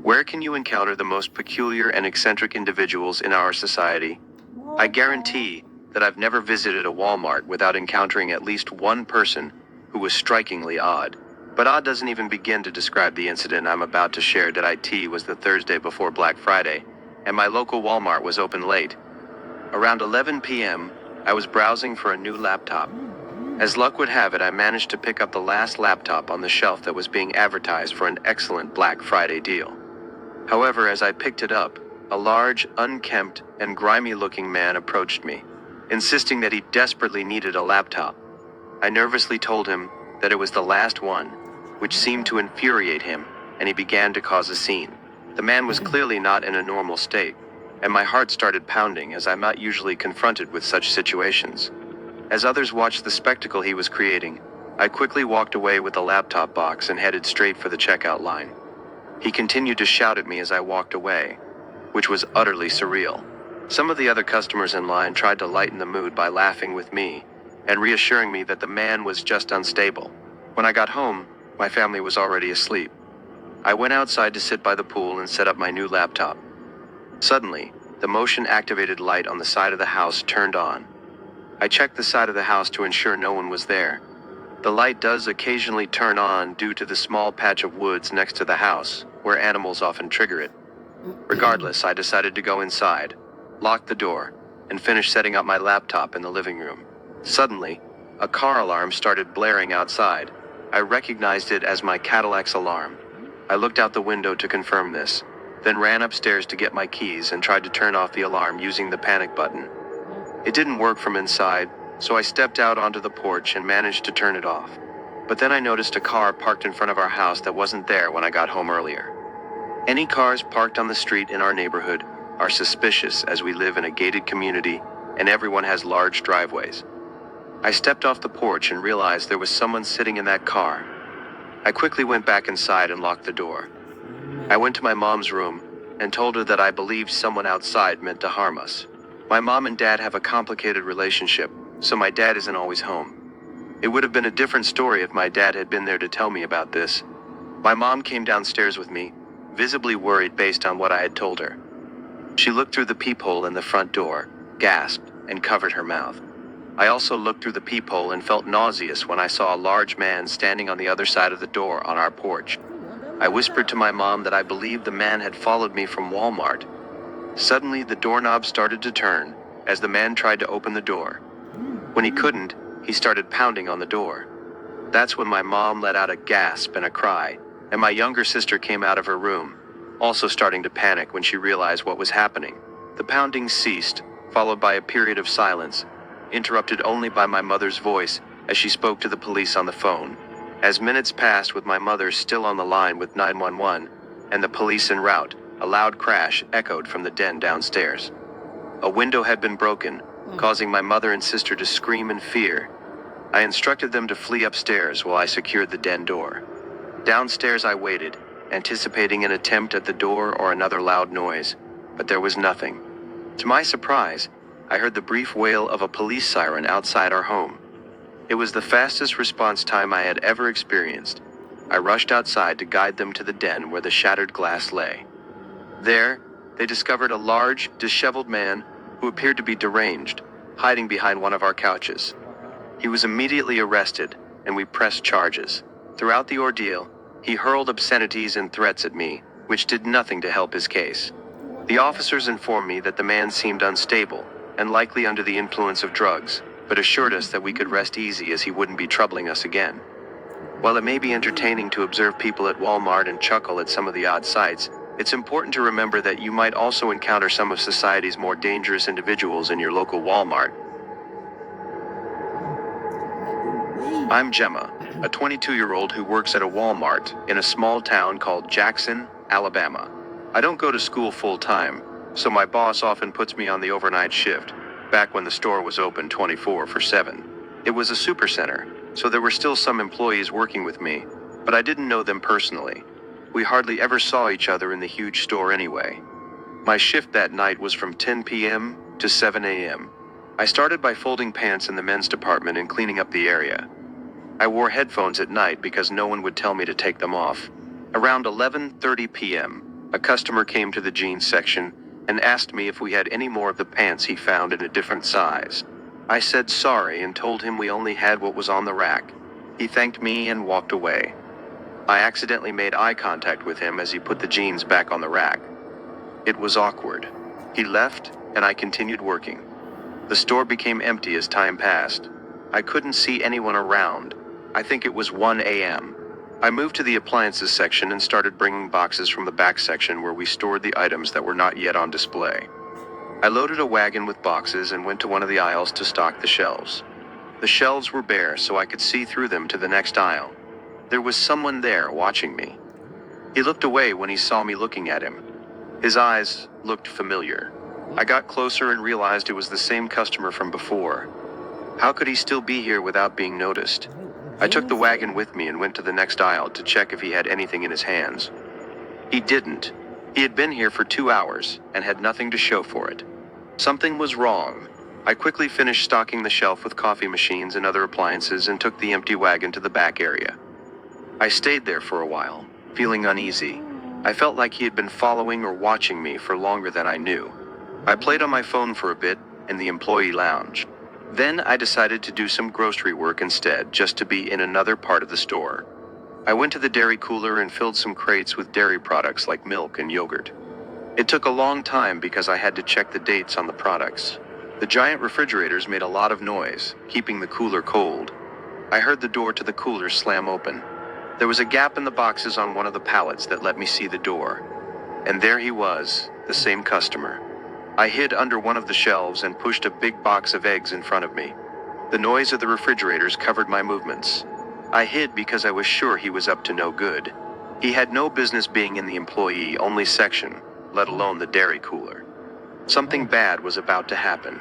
Where can you encounter the most peculiar and eccentric individuals in our society? I guarantee that I've never visited a Walmart without encountering at least one person who was strikingly odd. But odd doesn't even begin to describe the incident I'm about to share. It was the Thursday before Black Friday, and my local Walmart was open late. Around 11 p.m., I was browsing for a new laptop. As luck would have it, I managed to pick up the last laptop on the shelf that was being advertised for an excellent Black Friday deal. However, as I picked it up, a large, unkempt, and grimy-looking man approached me, insisting that he desperately needed a laptop. I nervously told him that it was the last one, which seemed to infuriate him, and he began to cause a scene. The man was clearly not in a normal state, and my heart started pounding as I'm not usually confronted with such situations. As others watched the spectacle he was creating, I quickly walked away with the laptop box and headed straight for the checkout line. He continued to shout at me as I walked away, which was utterly surreal. Some of the other customers in line tried to lighten the mood by laughing with me and reassuring me that the man was just unstable. When I got home, my family was already asleep. I went outside to sit by the pool and set up my new laptop. Suddenly, the motion-activated light on the side of the house turned on. I checked the side of the house to ensure no one was there. The light does occasionally turn on due to the small patch of woods next to the house, where animals often trigger it. Regardless, I decided to go inside, lock the door, and finish setting up my laptop in the living room. Suddenly, a car alarm started blaring outside. I recognized it as my Cadillac's alarm. I looked out the window to confirm this, then ran upstairs to get my keys and tried to turn off the alarm using the panic button. It didn't work from inside, so I stepped out onto the porch and managed to turn it off. But then I noticed a car parked in front of our house that wasn't there when I got home earlier. Any cars parked on the street in our neighborhood are suspicious, as we live in a gated community and everyone has large driveways. I stepped off the porch and realized there was someone sitting in that car. I quickly went back inside and locked the door. I went to my mom's room and told her that I believed someone outside meant to harm us. My mom and dad have a complicated relationship, so my dad isn't always home. It would have been a different story if my dad had been there to tell me about this. My mom came downstairs with me, visibly worried based on what I had told her. She looked through the peephole in the front door, gasped, and covered her mouth. I also looked through the peephole and felt nauseous when I saw a large man standing on the other side of the door on our porch. I whispered to my mom that I believed the man had followed me from Walmart. Suddenly, the doorknob started to turn as the man tried to open the door. When he couldn't, he started pounding on the door. That's when my mom let out a gasp and a cry, and my younger sister came out of her room, also starting to panic when she realized what was happening. The pounding ceased, followed by a period of silence, interrupted only by my mother's voice as she spoke to the police on the phone. As minutes passed with my mother still on the line with 911 and the police en route, a loud crash echoed from the den downstairs. A window had been broken, causing my mother and sister to scream in fear. I instructed them to flee upstairs while I secured the den door. Downstairs I waited, anticipating an attempt at the door or another loud noise, but there was nothing. To my surprise, I heard the brief wail of a police siren outside our home. It was the fastest response time I had ever experienced. I rushed outside to guide them to the den where the shattered glass lay. There, they discovered a large, disheveled man who appeared to be deranged, hiding behind one of our couches. He was immediately arrested, and we pressed charges. Throughout the ordeal, he hurled obscenities and threats at me, which did nothing to help his case. The officers informed me that the man seemed unstable and likely under the influence of drugs, but assured us that we could rest easy as he wouldn't be troubling us again. While it may be entertaining to observe people at Walmart and chuckle at some of the odd sights, it's important to remember that you might also encounter some of society's more dangerous individuals in your local Walmart. I'm Gemma, a 22-year-old who works at a Walmart in a small town called Jackson, Alabama. I don't go to school full-time, so my boss often puts me on the overnight shift, back when the store was open 24/7. It was a supercenter, so there were still some employees working with me, but I didn't know them personally. We hardly ever saw each other in the huge store anyway. My shift that night was from 10 p.m. to 7 a.m. I started by folding pants in the men's department and cleaning up the area. I wore headphones at night because no one would tell me to take them off. Around 11:30 p.m., A customer came to the jeans section and asked me if we had any more of the pants he found in a different size. I said sorry and told him we only had what was on the rack. He thanked me and walked away. I accidentally made eye contact with him as he put the jeans back on the rack. It was awkward. He left, and I continued working. The store became empty as time passed. I couldn't see anyone around. I think it was 1 a.m. I moved to the appliances section and started bringing boxes from the back section where we stored the items that were not yet on display. I loaded a wagon with boxes and went to one of the aisles to stock the shelves. The shelves were bare, so I could see through them to the next aisle. There was someone there watching me. He looked away when he saw me looking at him. His eyes looked familiar. I got closer and realized it was the same customer from before. How could he still be here without being noticed? I took the wagon with me and went to the next aisle to check if he had anything in his hands. He didn't. He had been here for 2 hours and had nothing to show for it. Something was wrong. I quickly finished stocking the shelf with coffee machines and other appliances and took the empty wagon to the back area. I stayed there for a while, feeling uneasy. I felt like he had been following or watching me for longer than I knew. I played on my phone for a bit in the employee lounge. Then I decided to do some grocery work instead, just to be in another part of the store. I went to the dairy cooler and filled some crates with dairy products like milk and yogurt. It took a long time because I had to check the dates on the products. The giant refrigerators made a lot of noise, keeping the cooler cold. I heard the door to the cooler slam open. There was a gap in the boxes on one of the pallets that let me see the door. And there he was, the same customer. I hid under one of the shelves and pushed a big box of eggs in front of me. The noise of the refrigerators covered my movements. I hid because I was sure he was up to no good. He had no business being in the employee-only section, let alone the dairy cooler. Something bad was about to happen.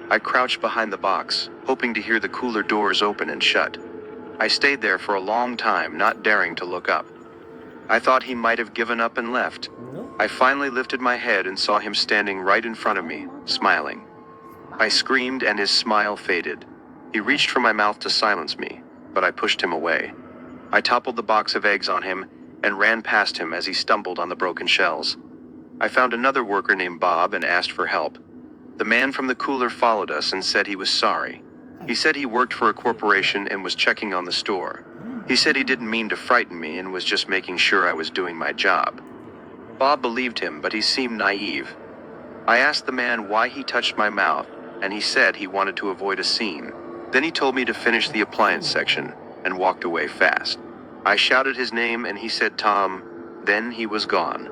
I crouched behind the box, hoping to hear the cooler doors open and shut. I stayed there for a long time, not daring to look up. I thought he might have given up and left. I finally lifted my head and saw him standing right in front of me, smiling. I screamed and his smile faded. He reached for my mouth to silence me, but I pushed him away. I toppled the box of eggs on him and ran past him as he stumbled on the broken shells. I found another worker named Bob and asked for help. The man from the cooler followed us and said he was sorry. He said he worked for a corporation and was checking on the store. He said he didn't mean to frighten me and was just making sure I was doing my job. Bob believed him, but he seemed naive. I asked the man why he touched my mouth, and he said he wanted to avoid a scene. Then he told me to finish the appliance section and walked away fast. I shouted his name and he said Tom, then he was gone.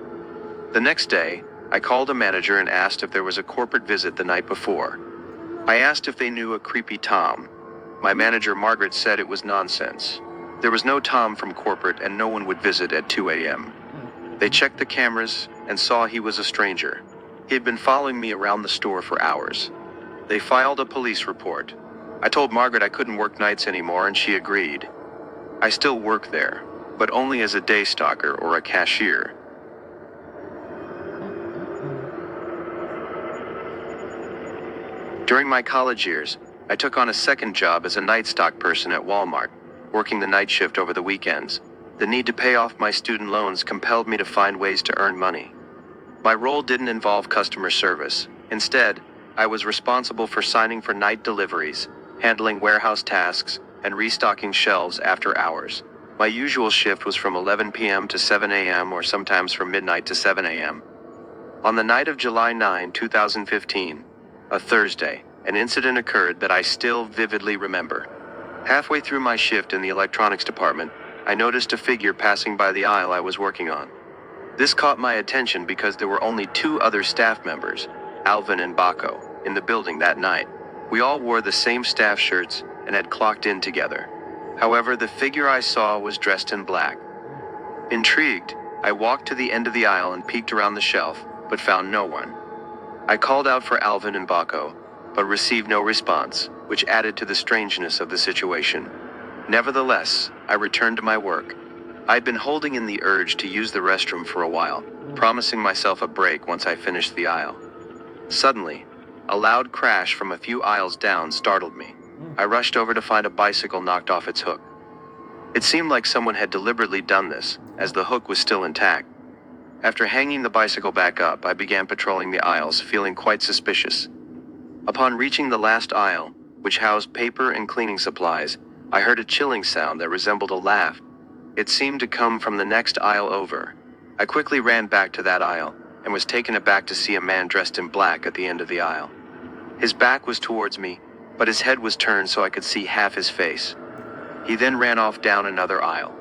The next day, I called a manager and asked if there was a corporate visit the night before. I asked if they knew a creepy Tom. My manager Margaret said it was nonsense. There was no Tom from corporate and no one would visit at 2 a.m. They checked the cameras and saw he was a stranger. He had been following me around the store for hours. They filed a police report. I told Margaret I couldn't work nights anymore and she agreed. I still work there, but only as a day stalker or a cashier. During my college years, I took on a second job as a night stock person at Walmart, working the night shift over the weekends. The need to pay off my student loans compelled me to find ways to earn money. My role didn't involve customer service. Instead, I was responsible for signing for night deliveries, handling warehouse tasks, and restocking shelves after hours. My usual shift was from 11 p.m. to 7 a.m. or sometimes from midnight to 7 a.m. On the night of July 9, 2015, a Thursday, an incident occurred that I still vividly remember. Halfway through my shift in the electronics department, I noticed a figure passing by the aisle I was working on. This caught my attention because there were only 2 other staff members, Alvin and Baco, in the building that night. We all wore the same staff shirts and had clocked in together. However, the figure I saw was dressed in black. Intrigued, I walked to the end of the aisle and peeked around the shelf, but found no one. I called out for Alvin and Baco, but received no response, which added to the strangeness of the situation. Nevertheless, I returned to my work. I'd been holding in the urge to use the restroom for a while, promising myself a break once I finished the aisle. Suddenly, a loud crash from a few aisles down startled me. I rushed over to find a bicycle knocked off its hook. It seemed like someone had deliberately done this, as the hook was still intact. After hanging the bicycle back up, I began patrolling the aisles, feeling quite suspicious. Upon reaching the last aisle, which housed paper and cleaning supplies, I heard a chilling sound that resembled a laugh. It seemed to come from the next aisle over. I quickly ran back to that aisle, and was taken aback to see a man dressed in black at the end of the aisle. His back was towards me, but his head was turned so I could see half his face. He then ran off down another aisle.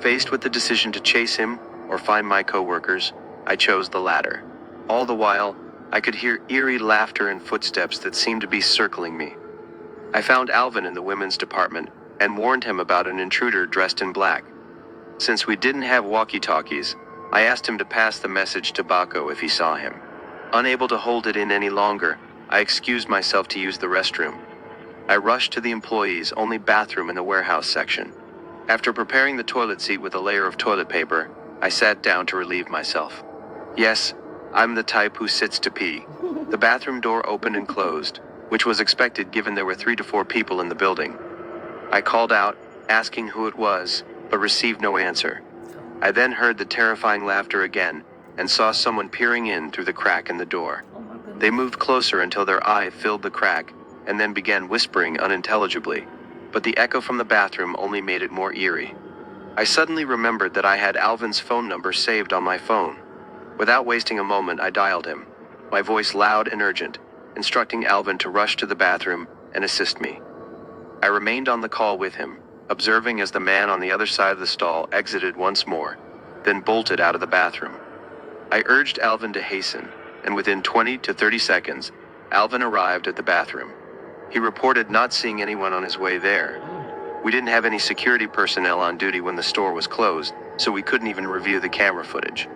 Faced with the decision to chase him or find my co-workers, I chose the latter. All the while, I could hear eerie laughter and footsteps that seemed to be circling me. I found Alvin in the women's department and warned him about an intruder dressed in black. Since we didn't have walkie-talkies, I asked him to pass the message to Baco if he saw him. Unable to hold it in any longer, I excused myself to use the restroom. I rushed to the employees' only bathroom in the warehouse section. After preparing the toilet seat with a layer of toilet paper, I sat down to relieve myself. Yes, I'm the type who sits to pee. The bathroom door opened and closed, which was expected given there were 3 to 4 people in the building. I called out, asking who it was, but received no answer. I then heard the terrifying laughter again, and saw someone peering in through the crack in the door. They moved closer until their eye filled the crack, and then began whispering unintelligibly, but the echo from the bathroom only made it more eerie. I suddenly remembered that I had Alvin's phone number saved on my phone. Without wasting a moment, I dialed him, my voice loud and urgent, instructing Alvin to rush to the bathroom and assist me. I remained on the call with him, observing as the man on the other side of the stall exited once more, then bolted out of the bathroom. I urged Alvin to hasten, and within 20 to 30 seconds, Alvin arrived at the bathroom. He reported not seeing anyone on his way there. We didn't have any security personnel on duty when the store was closed, so we couldn't even review the camera footage.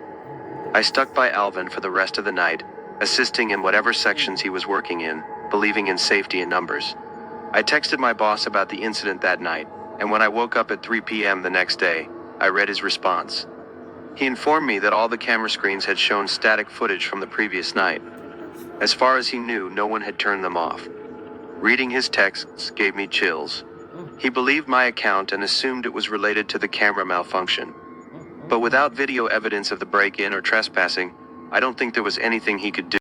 I stuck by Alvin for the rest of the night, assisting in whatever sections he was working in, believing in safety in numbers. I texted my boss about the incident that night, and when I woke up at 3 p.m. the next day, I read his response. He informed me that all the camera screens had shown static footage from the previous night. As far as he knew, no one had turned them off. Reading his texts gave me chills. He believed my account and assumed it was related to the camera malfunction. But without video evidence of the break-in or trespassing, I don't think there was anything he could do.